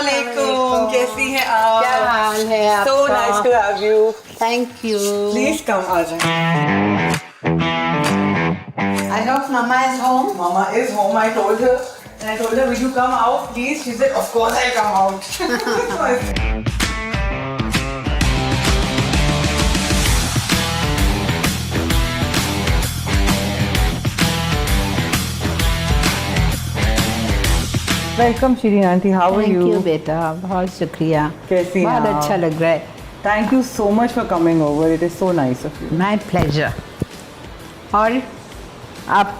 वालेकुम, कैसी हैं आप? क्या हाल है आपका? So nice to have you. Thank you. Please come, आ जाएं. I hope Mama is home. Mama is home. I told her, and I told her, will you come out, please? She said, of course I'll come out. Welcome, Shirin aunty. How are you? Thank you बेटा, बहुत शुक्रिया. कैसी हैं बहुत आप? अच्छा लग रहा है. Thank you so much for coming over. It is so nice of you. My pleasure. और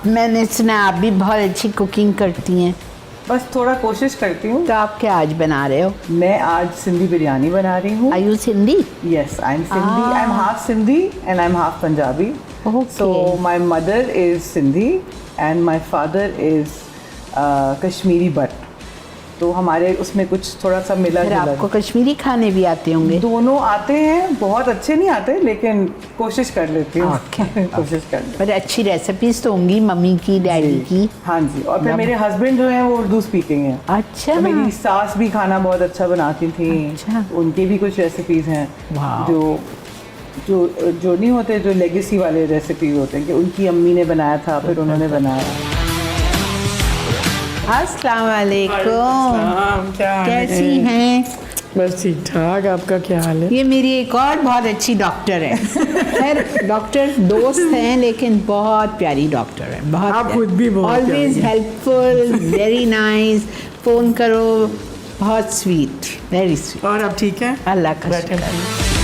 मैंने सुना आप भी बहुत अच्छी कुकिंग करती हैं. बस थोड़ा कोशिश करती हूँ. तो आप क्या आज बना रहे हो? मैं आज सिंधी बिरयानी बना रही हूँ. Are you Sindhi? Yes, I'm Sindhi. I'm half Sindhi and I'm half Punjabi. Okay. So my mother is Sindhi and my father is Kashmiri Butt. तो हमारे उसमें कुछ थोड़ा सा मिला फिर जुला. आपको कश्मीरी खाने भी आते होंगे? दोनों आते हैं, बहुत अच्छे नहीं आते लेकिन कोशिश कर लेती हूँ. कोशिश कर लेती. पर अच्छी रेसिपीज तो होंगी मम्मी की, डैडी की. हाँ जी. और फिर मेरे हस्बैंड जो हैं वो उर्दू स्पीकिंग हैं. अच्छा. तो मेरी सास भी खाना बहुत अच्छा बनाती थी. अच्छा. उनके भी कुछ रेसिपीज हैं जो नहीं होते, जो लेगेसी वाले रेसिपी होते हैं कि उनकी अम्मी ने बनाया था फिर उन्होंने बनाया. अस्सलाम वालेकुम. कैसी हैं? बस ठीक ठाक. आपका क्या हाल है? ये मेरी एक और बहुत अच्छी डॉक्टर है. खैर डॉक्टर दोस्त हैं लेकिन बहुत प्यारी डॉक्टर है. बहुत आप खुद भी बहुत always helpful, very nice. Phone करो, बहुत स्वीट, वेरी स्वीट. और आप ठीक हैं? अल्लाह का शुक्र है.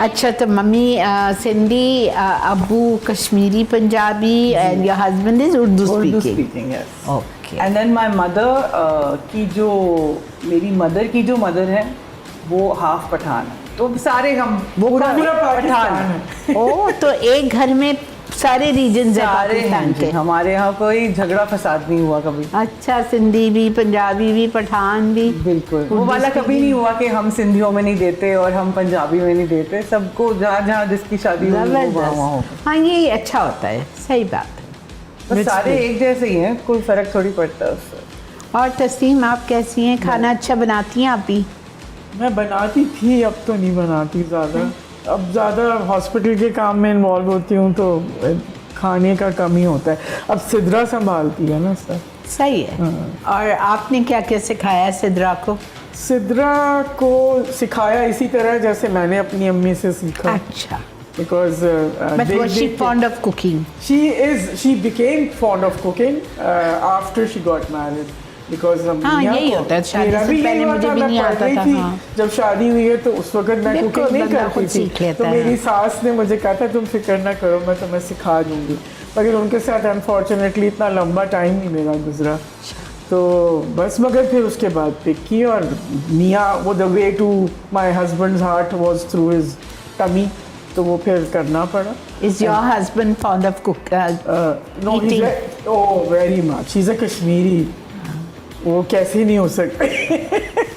अच्छा, तो मम्मी सिंधी, अबू Kashmiri Punjabi and your husband is Urdu speaking. Yes. Okay. And then my mother की जो मेरी मदर की जो मदर है वो हाफ पठान है. तो सारे हम पूरा पठान है. ओ, तो एक घर में सारे रीजन सारे हैं. हमारे यहाँ कोई झगड़ा फसाद नहीं हुआ कभी. अच्छा, सिंधी भी, पंजाबी भी, पठान भी. बिल्कुल. वो वाला कभी नहीं हुआ कि हम सिंधियों में नहीं देते और हम पंजाबी में नहीं देते. सबको जहाँ जहाँ जिसकी शादी हो. हाँ, ये अच्छा होता है. सही बात है. बस सारे एक जैसे ही हैं, कोई फर्क थोड़ी पड़ता है उससे. और तस्लीम, आप कैसी हैं? खाना अच्छा बनाती हैं आप भी? मैं बनाती थी, अब तो नहीं बनाती ज़्यादा. अब ज़्यादा हॉस्पिटल के काम में इन्वॉल्व होती हूँ तो खाने का कम ही होता है. अब सिद्रा संभालती है ना सर. सही है. और आपने क्या क्या सिखाया है सिद्रा को? सिद्रा को सिखाया इसी तरह जैसे मैंने अपनी अम्मी से सीखा. अच्छा. Because But was she fond of cooking? She became fond of cooking after she got married. Because हाँ, यही होता है. शादी से पहले मुझे भी नहीं आता था. हाँ. जब शादी हुई है तो उस वक्त मैं कुकिंग नहीं करती थी. तो मेरी सास ने मुझे कहा था तुम फिक्र ना करो, मैं तुम्हें सिखा दूंगी. मगर उनके साथ अनफॉर्चुनेटली इतना लंबा टाइम नहीं मेरा गुजरा. तो बस मगर फिर उसके बाद पिक की. और मियाँ वो the way to my husband's heart was through his tummy. तो वो फिर करना पड़ा. Is your husband fond of No, eating? Very much. He's a Kashmiri. वो कैसे नहीं हो सकते.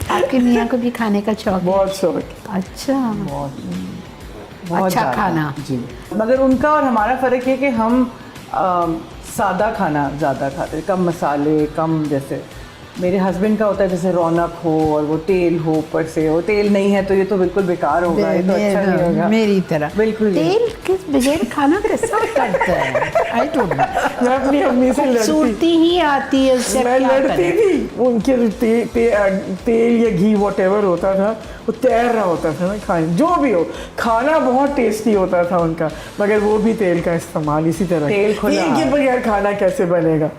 आपके मियाँ को भी खाने का शौक? बहुत शौक. अच्छा. बहुत अच्छा खाना. जी. मगर उनका और हमारा फ़र्क है कि हम सादा खाना ज़्यादा खाते हैं, कम मसाले, कम. जैसे मेरे हस्बैंड का होता है जैसे रौनक हो और वो तेल हो ऊपर से. वो तेल नहीं है तो ये तो बिल्कुल बेकार होगा, ये तो अच्छा नहीं होगा. मेरी तरह बिल्कुल. तेल किस बगैर खाना कैसे करता है? I don't know. मैं अपनी अम्मी से लड़ती ही आती है उससे. मैं लड़ती थी. उनके तेल या घी वॉटेवर होता था वो तैर रहा होता था ना खाने. जो भी हो खाना बहुत टेस्टी होता था उनका. मगर वो भी तेल का इस्तेमाल इसी तरह. तेल के बगैर खाना कैसे बनेगा?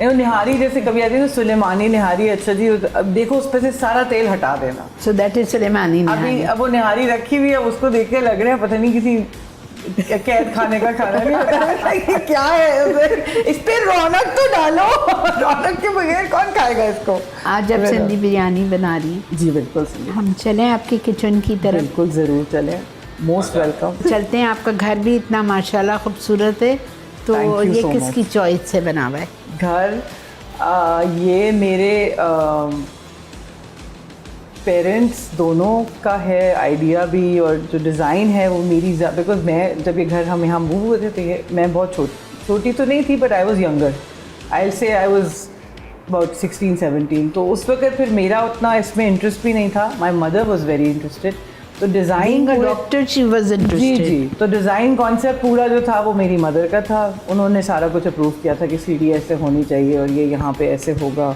निहारी जैसे कभी आती है तो सुलेमानी निहारी. अच्छा जी, अब देखो उस पर से सारा तेल हटा देना. सो दैट इज सुलेमानी निहारी. अब वो निहारी रखी हुई है, उसको देख के लग रहे हैं पता नहीं किसी कैद खाने का खाना नहीं होता. क्या है इस पे? रौनक तो डालो. रौनक के बगैर कौन खाएगा इसको? आज जब सिंधी बिरयानी बना रही है. जी बिल्कुल. हम चलें आपके किचन की तरफ? बिल्कुल ज़रूर चलें. Most welcome. चलते हैं. आपका घर भी इतना माशाल्लाह खूबसूरत है. तो ये किसकी चॉइस से बना हुआ है घर? ये मेरे पेरेंट्स दोनों का है आइडिया भी. और जो डिज़ाइन है वो मेरी. बिकॉज मैं जब ये घर हम यहाँ मूव हुए थे तो ये मैं बहुत छोटी तो नहीं थी, बट आई वॉज यंगर. आई से आई वॉज अबाउट 16-17, तो उस वक्त फिर मेरा उतना इसमें इंटरेस्ट भी नहीं था. My mother was very interested. तो design Being a doctor, she was जी interested. जी, तो डिज़ाइन कॉन्सेप्ट पूरा जो था वो मेरी मदर का था. उन्होंने सारा कुछ अप्रूव किया था कि सीढ़ी ऐसे होनी चाहिए और ये यहाँ पे ऐसे होगा,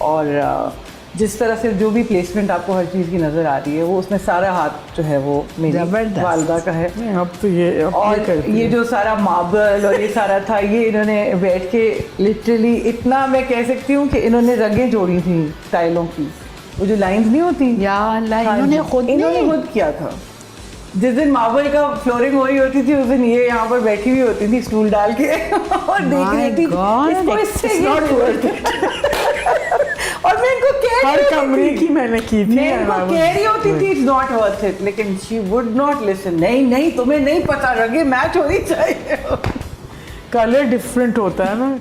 और जिस तरह से जो भी प्लेसमेंट आपको हर चीज़ की नज़र आ रही है वो उसमें सारा हाथ जो है वो मेरी जबरदस्त। वालदा का है. नहीं, अब तो ये अब और करती ये है। जो सारा मार्बल और ये सारा था, ये इन्होंने बैठ के लिटरली इतना मैं कह सकती हूँ कि इन्होंने रगें जोड़ी थी टाइलों की. वो जो लाइंस नहीं होती, या अल्लाह, हाँ इन्होंने जी, खुद इन्होंने नहीं? खुद किया था. जिस दिन मार्बल का फ्लोरिंग हो रही होती थी उस दिन ये यहाँ पर बैठी हुई होती थी स्टूल डाल के और देख रही थी God, इसको इससे it's ये not worth it. और मैं इनको कह हर रही कमरे होती की मैंने की थी. मैं इनको कह रही होती थी इट्स नॉट वर्थ इट, लेकिन शी वुड नॉट लिसन. नहीं नहीं, तुम्हें नहीं पता, रगे मैच होनी चाहिए. कलर डिफरेंट होता है ना.